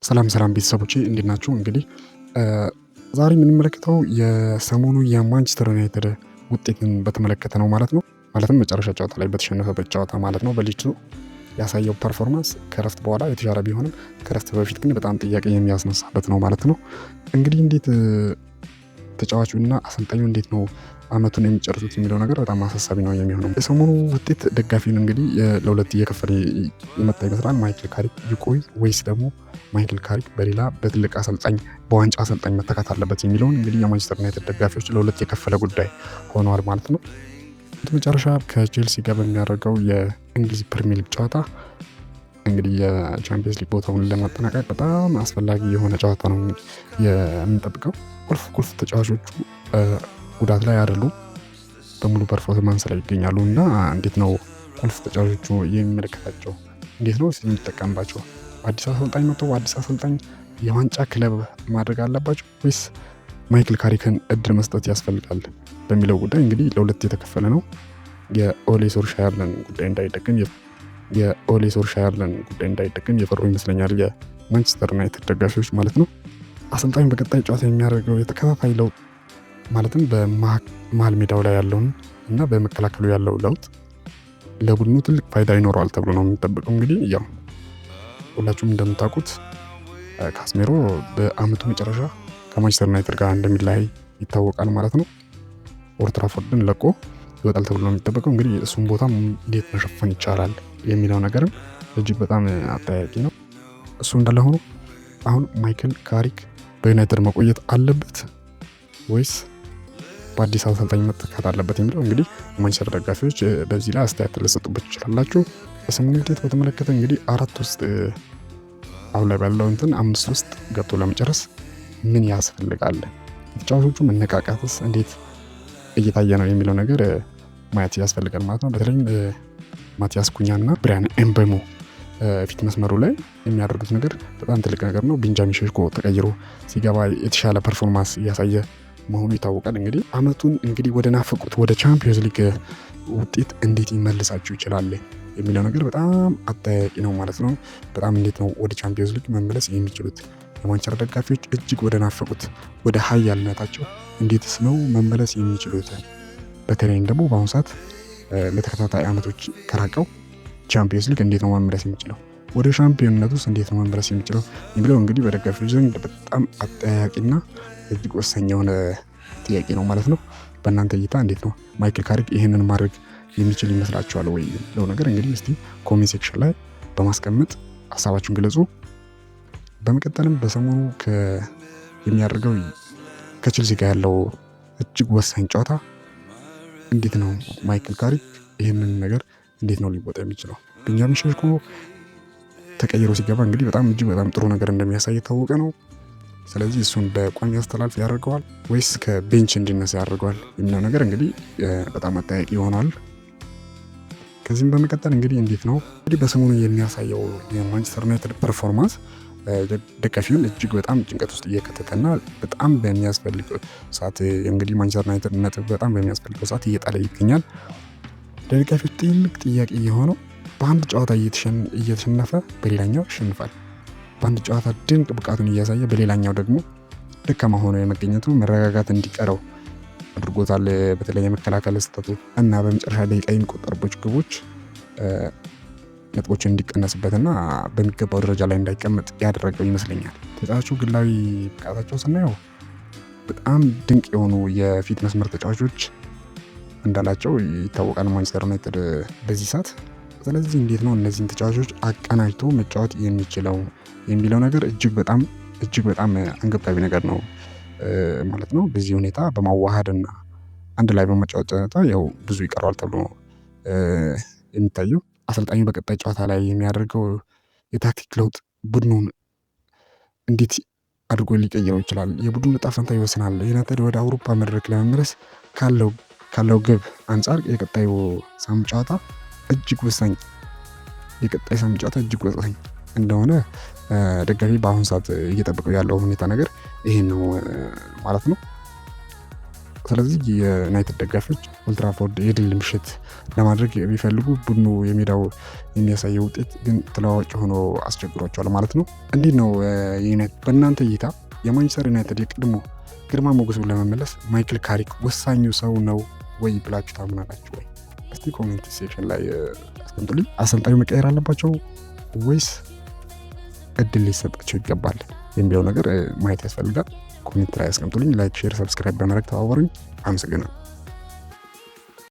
ሰላም ቤተሰቦቼ እንዴት ናችሁ? እንግዲህ ዛሬ የምንመለከተው የሰሞኑ የማንቸስተር ዩናይትድ ውጤትን በተመለከተ ነው ማለት ነው። ማለትም መጨረሻ ጨዋታ ላይ በተሸነፈበት ጨዋታ ማለት ነው። በሊድሱ ያሳየው ፐርፎርማንስ ከረፍት በኋላ የተሻለ ቢሆንም ከረፍት በፊት ግን በጣም ጥያቄ የሚያስነሳበት ነው ማለት ነው። እንግዲህ እንዴት ተጫዋቹና አሰልጣኙ እንዴት ነው አመቱን የሚጨርሱት የሚለው ነገር በጣም አሳሳቢ ነው የሚሆነው። የሰሞኑ ውጤት ደጋፊውን እንግዲህ ለሁለት እየከፈለ የመጣ ይመስላል። ማይክል ካሪክ ይቆይ ወይስ ደግሞ ማይክል ካሪክ በሌላ በትልቅ አሰልጣኝ በዋንጫ አሰልጣኝ መተካት አለበት የሚለውን እንግዲህ የማንቸስተር ዩናይትድ ደጋፊዎች ለሁለት የከፈለ ጉዳይ ሆነዋል ማለት ነው። መጨረሻ ከቼልሲ ጋር በሚያደርገው የእንግሊዝ ፕሪሚየር ሊግ ጨዋታ እንግዲህ የቻምፒየንስ ሊግ ቦታውን ለማጠናቀቅ በጣም አስፈላጊ የሆነ ጨዋታ ነው የምንጠብቀው። ቁልፍ ተጫዋቾቹ ጉዳት ላይ አይደሉም፣ በሙሉ ፐርፎርማንስ ላይ ይገኛሉ እና እንዴት ነው ቁልፍ ተጫዋቾቹ የሚመለከታቸው? እንዴት ነው የሚጠቀምባቸው? አዲስ አሰልጣኝ መጥቶ አዲስ አሰልጣኝ የዋንጫ ክለብ ማድረግ አለባቸው ወይስ ማይክል ካሪክን እድል መስጠት ያስፈልጋል በሚለው ጉዳይ እንግዲህ ለሁለት የተከፈለ ነው። የኦሌ ሶልሻየርን ጉዳይ እንዳይደገም የፈሩ ይመስለኛል የማንቸስተር ዩናይትድ ደጋፊዎች ማለት ነው። አሰልጣኙ በቀጣይ ጨዋታ የሚያደርገው የተከፋፋይ ለውጥ ማለትም በመሀል ሜዳው ላይ ያለውን እና በመከላከሉ ያለው ለውጥ ለቡድኑ ትልቅ ፋይዳ ይኖረዋል ተብሎ ነው የሚጠበቀው። እንግዲህ ያው ሁላችሁም እንደምታውቁት ካስሜሮ በአመቱ መጨረሻ ከማንቸስተር ዩናይትድ ጋር እንደሚለያይ ይታወቃል ማለት ነው። ኦልድ ትራፎርድን ለቆ ይወጣል ተብሎ ነው የሚጠበቀው። እንግዲህ እሱም ቦታ እንዴት መሸፈን ይቻላል የሚለው ነገርም እጅግ በጣም አጠያቂ ነው። እሱ እንዳለ ሆኖ አሁን ማይክል ካሪክ በዩናይትድ መቆየት አለበት ወይስ በአዲስ አሰልጣኝ መተካት አለበት የሚለው እንግዲህ የማንቸስተር ደጋፊዎች በዚህ ላይ አስተያየት ልትሰጡበት ትችላላችሁ። የሰሞኑን ውጤት በተመለከተ እንግዲህ 4 ውስጥ አሁን ላይ ባለው 5 ውስጥ ገብቶ ለመጨረስ ምን ያስፈልጋል? ተጫዋቾቹ መነቃቃትስ እንዴት እየታየ ነው የሚለው ነገር ማየት ያስፈልጋል ማለት ነው። በተለይም ማቲያስ ኩኛና ብራያን ኤምቤሞ ፊት መስመሩ ላይ የሚያደርጉት ነገር በጣም ትልቅ ነገር ነው። ቤንጃሚን ሼሽኮ ተቀይሮ ሲገባ የተሻለ ፐርፎርማንስ እያሳየ መሆኑ ይታወቃል። እንግዲህ አመቱን እንግዲህ ወደ ናፈቁት ወደ ቻምፒየንስ ሊግ ውጤት እንዴት ይመልሳችሁ ይችላል የሚለው ነገር በጣም አጠያቂ ነው ማለት ነው። በጣም እንዴት ነው ወደ ቻምፒየንስ ሊግ መመለስ የሚችሉት? የማንቸስተር ደጋፊዎች እጅግ ወደ ናፈቁት ወደ ኃያልነታቸው እንዴትስ ነው መመለስ የሚችሉት? በተለይም ደግሞ በአሁኑ ሰዓት ለተከታታይ አመቶች ከራቀው ቻምፒየንስ ሊግ እንዴት ነው መመለስ የሚችለው? ወደ ሻምፒዮንነት ውስጥ እንዴት ነው መመለስ የሚችለው የሚለው እንግዲህ በደጋፊዎች ዘንድ በጣም አጠያቂና እጅግ ወሳኝ የሆነ ጥያቄ ነው ማለት ነው። በእናንተ እይታ እንዴት ነው ማይክል ካሪክ ይህንን ማድረግ የሚችል ይመስላችኋል ወይ የሚለው ነገር እንግዲህ እስቲ ኮሜንት ሴክሽን ላይ በማስቀመጥ ሀሳባችሁን ግለጹ። በመቀጠልም በሰሞኑ የሚያደርገው ከቼልሲ ጋር ያለው እጅግ ወሳኝ ጨዋታ እንዴት ነው ማይክል ካሪክ ይህንን ነገር እንዴት ነው ሊወጣ የሚችለው? ቤንጃሚን ሼሽኮ ተቀይሮ ሲገባ እንግዲህ እጅግ በጣም ጥሩ ነገር እንደሚያሳይ የታወቀ ነው። ስለዚህ እሱን በቋሚ አስተላልፍ ያደርገዋል ወይስ ከቤንች እንዲነሳ ያደርገዋል የሚለው ነገር እንግዲህ በጣም አጠያቂ ይሆናል። ከዚህም በመቀጠል እንግዲህ እንዴት ነው በሰሞኑ የሚያሳየው የማንቸስተር ዩናይትድ ፐርፎርማንስ ደጋፊውን እጅግ በጣም ጭንቀት ውስጥ እየከተተና በጣም በሚያስፈልገው ሰዓት እንግዲህ ማንቸስተር ዩናይትድ ነጥብ በጣም በሚያስፈልገው ሰዓት እየጣለ ይገኛል። ለደጋፊዎች ትልቅ ጥያቄ የሆነው በአንድ ጨዋታ እየተሸነፈ በሌላኛው ይሸንፋል። በአንድ ጨዋታ ድንቅ ብቃቱን እያሳየ በሌላኛው ደግሞ ደካማ ሆኖ የመገኘቱ መረጋጋት እንዲቀረው አድርጎታል። በተለይ የመከላከል ስህተቱ እና በመጨረሻ ደቂቃ የሚቆጠሩበት ግቦች ነጥቦችን እንዲቀነስበትና በሚገባው ደረጃ ላይ እንዳይቀመጥ ያደረገው ይመስለኛል። ተጫዋቹ ግላዊ ብቃታቸው ስናየው በጣም ድንቅ የሆኑ የፊት መስመር ተጫዋቾች እንዳላቸው ይታወቃል ማንቸስተር ዩናይትድ በዚህ ሰዓት። ስለዚህ እንዴት ነው እነዚህን ተጫዋቾች አቀናጅቶ መጫወት የሚችለው የሚለው ነገር እጅግ በጣም አንገብጋቢ ነገር ነው ማለት ነው። በዚህ ሁኔታ በማዋሃድና አንድ ላይ በመጫወት ያው ብዙ ይቀረዋል ተብሎ የሚታየው። አሰልጣኙ በቀጣይ ጨዋታ ላይ የሚያደርገው የታክቲክ ለውጥ ቡድኑን እንዴት አድርጎ ሊቀይረው ይችላል? የቡድኑ ዕጣ ፈንታ ይወስናል። ዩናይትድ ወደ አውሮፓ መድረክ ለመመለስ ካለው ግብ አንጻር የቀጣዩ ሳምንት ጨዋታ እጅግ ወሳኝ እንደሆነ ደጋፊ በአሁኑ ሰዓት እየጠበቀው ያለው ሁኔታ ነገር ይሄን ነው ማለት ነው። ስለዚህ የዩናይትድ ደጋፊዎች ኦልትራፎርድ የድል ምሽት ለማድረግ ቢፈልጉ ቡድኑ የሜዳው የሚያሳየው ውጤት ግን ተለዋዋጭ ሆኖ አስቸግሯቸዋል ማለት ነው። እንዴት ነው በእናንተ እይታ የማንቸስተር ዩናይትድ የቀድሞ ግርማ ሞገሱን ለመመለስ ማይክል ካሪክ ወሳኙ ሰው ነው ወይ ብላችሁ ታምናላችሁ ወይ? እስቲ ኮሜንት ሴክሽን ላይ አስቀምጡልኝ። አሰልጣኙ መቀየር አለባቸው ወይስ እድል ሊሰጣቸው ይገባል የሚለው ነገር ማየት ያስፈልጋል። ኮሜንት ላይ አስቀምጡልኝ። ላይክ፣ ሼር፣ ሰብስክራይብ በማድረግ ተባበሩኝ። አመሰግናለሁ።